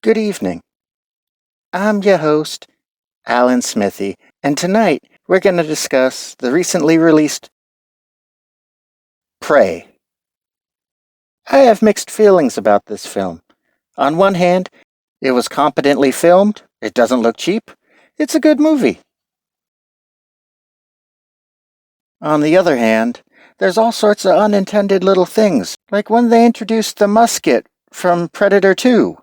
Good evening. I'm your host, Alan Smithee, and tonight we're going to discuss the recently released Prey. I have mixed feelings about this film. On one hand, it was competently filmed, it doesn't look cheap, it's a good movie. On the other hand, there's all sorts of unintended little things, like when they introduced the musket from Predator 2.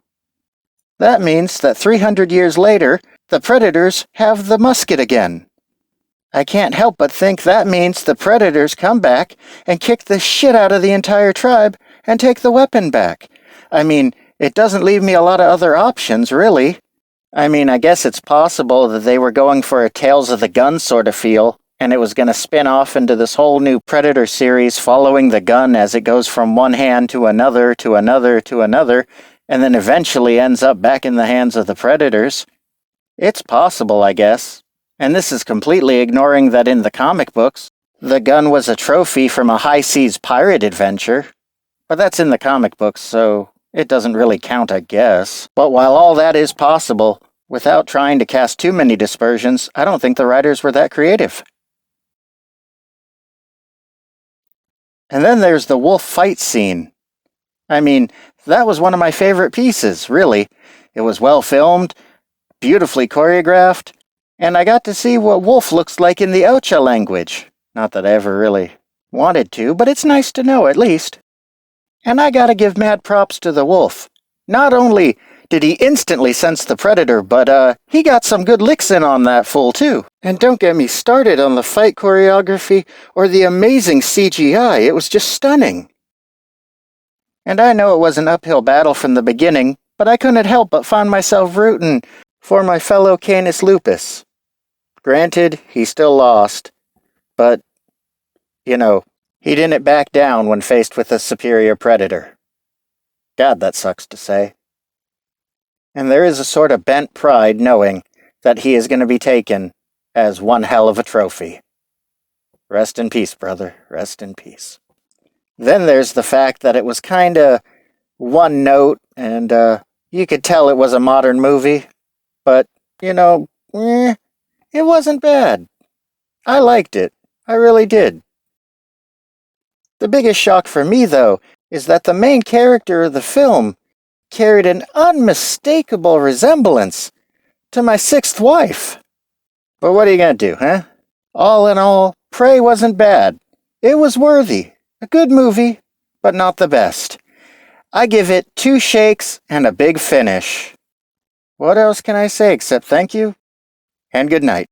That means that 300 years later, the predators have the musket again. I can't help but think that means the predators come back and kick the shit out of the entire tribe and take the weapon back. It doesn't leave me a lot of other options, really. I guess it's possible that they were going for a Tales of the Gun sort of feel, and it was going to spin off into this whole new Predator series following the gun as it goes from one hand to another, to another, to another, and then eventually ends up back in the hands of the predators. It's possible, I guess. And this is completely ignoring that in the comic books, the gun was a trophy from a high seas pirate adventure. But that's in the comic books, so it doesn't really count, I guess. But while all that is possible, without trying to cast too many dispersions, I don't think the writers were that creative. And then there's the wolf fight scene. That was one of my favorite pieces, really. It was well filmed, beautifully choreographed, and I got to see what wolf looks like in the Ocha language. Not that I ever really wanted to, but it's nice to know at least. And I gotta give mad props to the wolf. Not only did he instantly sense the predator, but he got some good licks in on that fool too. And don't get me started on the fight choreography or the amazing CGI, it was just stunning. And I know it was an uphill battle from the beginning, but I couldn't help but find myself rooting for my fellow Canis Lupus. Granted, he still lost, but, he didn't back down when faced with a superior predator. God, that sucks to say. And there is a sort of bent pride knowing that he is going to be taken as one hell of a trophy. Rest in peace, brother. Rest in peace. Then there's the fact that it was kinda one note, and you could tell it was a modern movie, but, it wasn't bad. I liked it. I really did. The biggest shock for me, though, is that the main character of the film carried an unmistakable resemblance to my sixth wife. But what are you gonna do, huh? All in all, Prey wasn't bad. It was worthy. A good movie, but not the best. I give it 2 shakes and a big finish. What else can I say except thank you and good night?